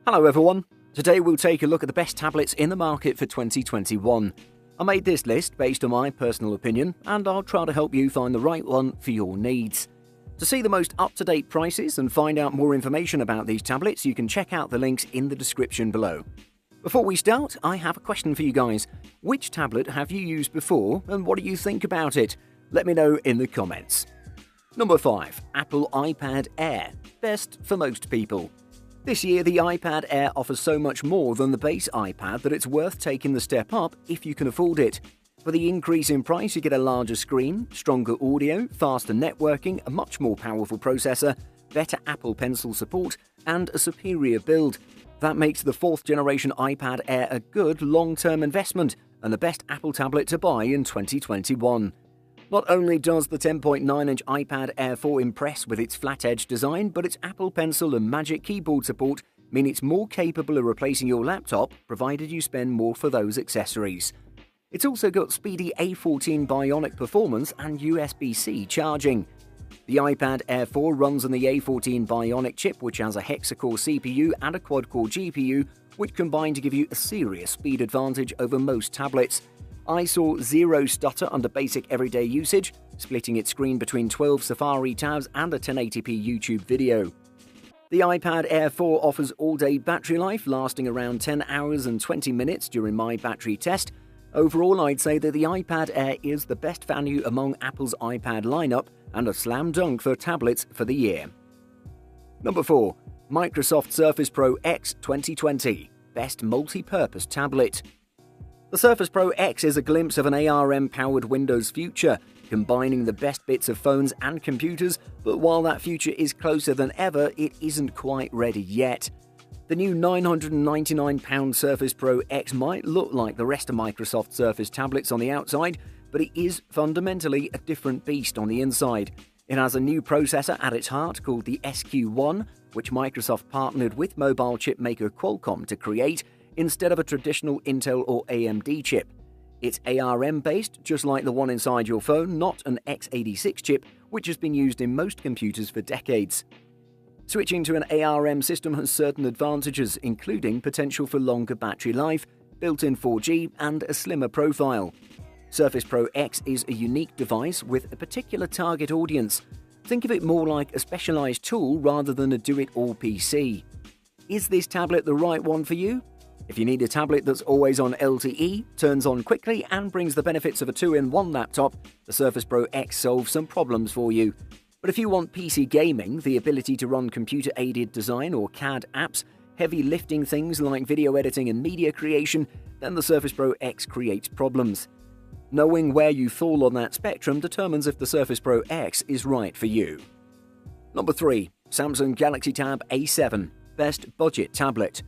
Hello everyone, today we'll take a look at the best tablets in the market for 2021. I made this list based on my personal opinion and I'll try to help you find the right one for your needs. To see the most up-to-date prices and find out more information about these tablets, you can check out the links in the description below. Before we start, I have a question for you guys. Which tablet have you used before and what do you think about it? Let me know in the comments. Number 5. Apple iPad Air. Best for most people. This year, the iPad Air offers so much more than the base iPad that it's worth taking the step up if you can afford it. For the increase in price, you get a larger screen, stronger audio, faster networking, a much more powerful processor, better Apple Pencil support, and a superior build. That makes the 4th generation iPad Air a good long-term investment and the best Apple tablet to buy in 2021. Not only does the 10.9-inch iPad Air 4 impress with its flat-edge design, but its Apple Pencil and Magic Keyboard support mean it's more capable of replacing your laptop, provided you spend more for those accessories. It's also got speedy A14 Bionic performance and USB-C charging. The iPad Air 4 runs on the A14 Bionic chip, which has a hexa-core CPU and a quad-core GPU, which combine to give you a serious speed advantage over most tablets. I saw zero stutter under basic everyday usage, splitting its screen between 12 Safari tabs and a 1080p YouTube video. The iPad Air 4 offers all-day battery life, lasting around 10 hours and 20 minutes during my battery test. Overall, I'd say that the iPad Air is the best value among Apple's iPad lineup and a slam dunk for tablets for the year. Number 4. Microsoft Surface Pro X 2020. Best multi-purpose tablet. The Surface Pro X is a glimpse of an ARM-powered Windows future, combining the best bits of phones and computers, but while that future is closer than ever, it isn't quite ready yet. The new £999 Surface Pro X might look like the rest of Microsoft Surface tablets on the outside, but it is fundamentally a different beast on the inside. It has a new processor at its heart called the SQ1, which Microsoft partnered with mobile chip maker Qualcomm to create, instead of a traditional Intel or AMD chip. It's ARM-based, just like the one inside your phone, not an x86 chip, which has been used in most computers for decades. Switching to an ARM system has certain advantages, including potential for longer battery life, built-in 4G, and a slimmer profile. Surface Pro X is a unique device with a particular target audience. Think of it more like a specialized tool rather than a do-it-all PC. Is this tablet the right one for you? If you need a tablet that's always on LTE, turns on quickly, and brings the benefits of a 2-in-1 laptop, the Surface Pro X solves some problems for you. But if you want PC gaming, the ability to run computer-aided design or CAD apps, heavy lifting things like video editing and media creation, then the Surface Pro X creates problems. Knowing where you fall on that spectrum determines if the Surface Pro X is right for you. Number 3. Samsung Galaxy Tab A7. Best budget tablet.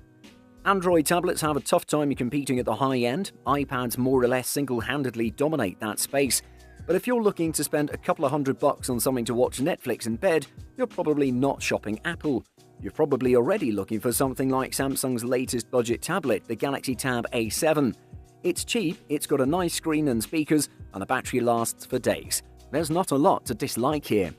Android tablets have a tough time competing at the high end. iPads more or less single-handedly dominate that space. But if you're looking to spend a couple of $100 on something to watch Netflix in bed, you're probably not shopping Apple. You're probably already looking for something like Samsung's latest budget tablet, the Galaxy Tab A7. It's cheap, it's got a nice screen and speakers, and the battery lasts for days. There's not a lot to dislike here.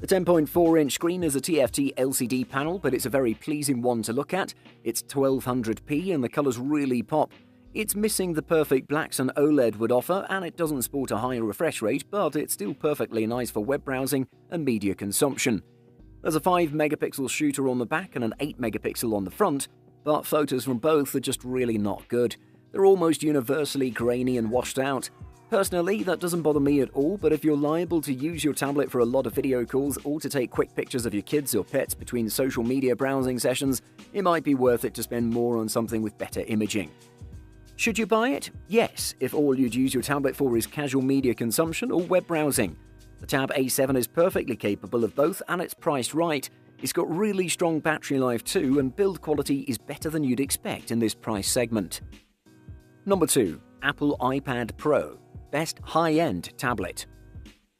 The 10.4-inch screen is a TFT LCD panel, but it's a very pleasing one to look at. It's 1200p and the colours really pop. It's missing the perfect blacks an OLED would offer, and it doesn't sport a high refresh rate, but it's still perfectly nice for web browsing and media consumption. There's a 5-megapixel shooter on the back and an 8-megapixel on the front, but photos from both are just really not good. They're almost universally grainy and washed out. Personally, that doesn't bother me at all, but if you're liable to use your tablet for a lot of video calls or to take quick pictures of your kids or pets between social media browsing sessions, it might be worth it to spend more on something with better imaging. Should you buy it? Yes, if all you'd use your tablet for is casual media consumption or web browsing. The Tab A7 is perfectly capable of both and it's priced right. It's got really strong battery life too, and build quality is better than you'd expect in this price segment. Number 2. Apple iPad Pro. Best high-end tablet.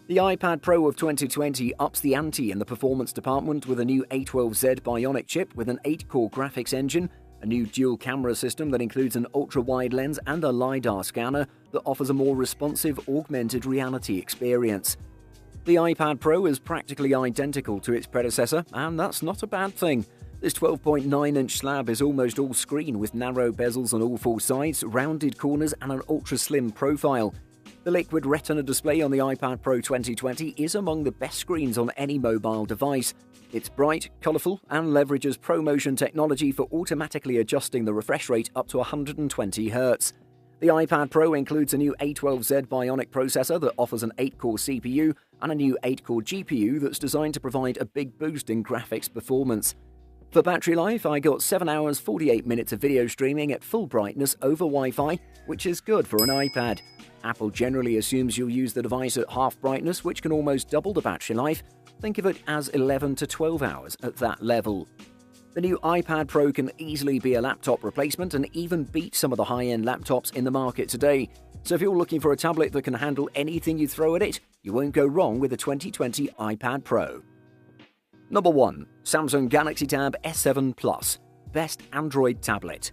The iPad Pro of 2020 ups the ante in the performance department with a new A12Z Bionic chip with an 8-core graphics engine, a new dual-camera system that includes an ultra-wide lens and a LiDAR scanner that offers a more responsive augmented reality experience. The iPad Pro is practically identical to its predecessor, and that's not a bad thing. This 12.9-inch slab is almost all screen with narrow bezels on all four sides, rounded corners and an ultra-slim profile. The liquid retina display on the iPad Pro 2020 is among the best screens on any mobile device. It's bright, colourful and leverages ProMotion technology for automatically adjusting the refresh rate up to 120 Hz. The iPad Pro includes a new A12Z Bionic processor that offers an 8-core CPU and a new 8-core GPU that's designed to provide a big boost in graphics performance. For battery life, I got 7 hours 48 minutes of video streaming at full brightness over Wi-Fi, which is good for an iPad. Apple generally assumes you'll use the device at half brightness, which can almost double the battery life. Think of it as 11 to 12 hours at that level. The new iPad Pro can easily be a laptop replacement and even beat some of the high-end laptops in the market today. So if you're looking for a tablet that can handle anything you throw at it, you won't go wrong with the 2020 iPad Pro. Number 1. Samsung Galaxy Tab S7 Plus. Best Android tablet.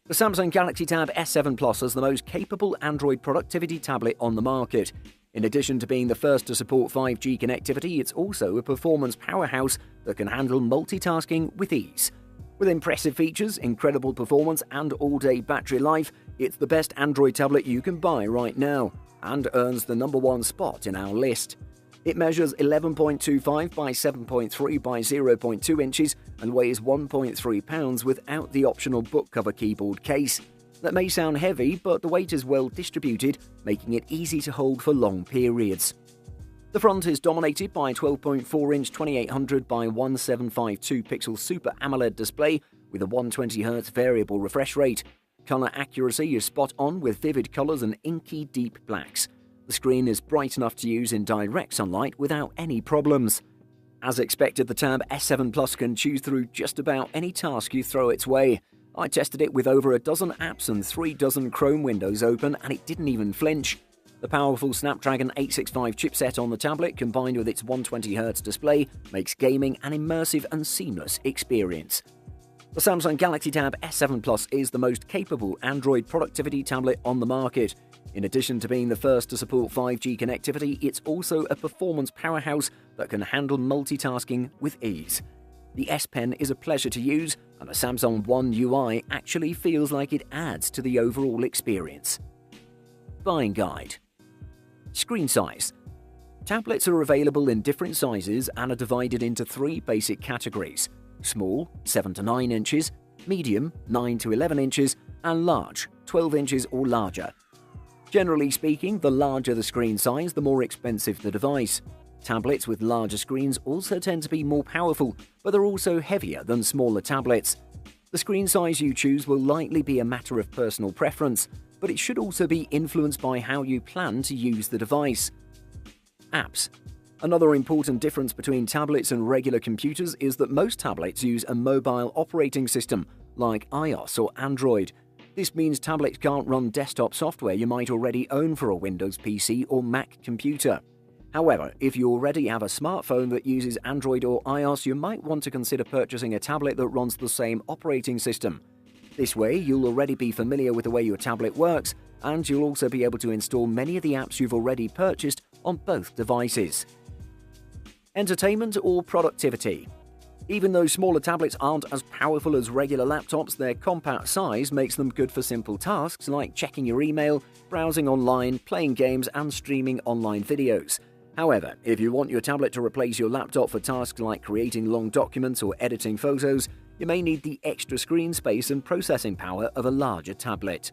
The Samsung Galaxy Tab S7 Plus is the most capable Android productivity tablet on the market. In addition to being the first to support 5G connectivity, it's also a performance powerhouse that can handle multitasking with ease. With impressive features, incredible performance, and all-day battery life, it's the best Android tablet you can buy right now, and earns the number 1 spot in our list. It measures 11.25 by 7.3 by 0.2 inches and weighs 1.3 pounds without the optional book cover keyboard case. That may sound heavy, but the weight is well distributed, making it easy to hold for long periods. The front is dominated by a 12.4-inch 2800 by 1752 pixel Super AMOLED display with a 120Hz variable refresh rate. Color accuracy is spot on with vivid colors and inky deep blacks. The screen is bright enough to use in direct sunlight without any problems. As expected, the Tab S7 Plus can chew through just about any task you throw its way. I tested it with over a dozen apps and 3 dozen Chrome windows open, and it didn't even flinch. The powerful Snapdragon 865 chipset on the tablet, combined with its 120Hz display, makes gaming an immersive and seamless experience. The Samsung Galaxy Tab S7 Plus is the most capable Android productivity tablet on the market. In addition to being the first to support 5G connectivity, it's also a performance powerhouse that can handle multitasking with ease. The S Pen is a pleasure to use, and the Samsung One UI actually feels like it adds to the overall experience. Buying guide. Screen size. Tablets are available in different sizes and are divided into 3 basic categories: small, 7 to 9 inches, medium, 9 to 11 inches, and large, 12 inches or larger. Generally speaking, the larger the screen size, the more expensive the device. Tablets with larger screens also tend to be more powerful, but they're also heavier than smaller tablets. The screen size you choose will likely be a matter of personal preference, but it should also be influenced by how you plan to use the device. Apps. Another important difference between tablets and regular computers is that most tablets use a mobile operating system, like iOS or Android. This means tablets can't run desktop software you might already own for a Windows PC or Mac computer. However, if you already have a smartphone that uses Android or iOS, you might want to consider purchasing a tablet that runs the same operating system. This way, you'll already be familiar with the way your tablet works, and you'll also be able to install many of the apps you've already purchased on both devices. Entertainment or productivity. Even though smaller tablets aren't as powerful as regular laptops, their compact size makes them good for simple tasks like checking your email, browsing online, playing games, and streaming online videos. However, if you want your tablet to replace your laptop for tasks like creating long documents or editing photos, you may need the extra screen space and processing power of a larger tablet.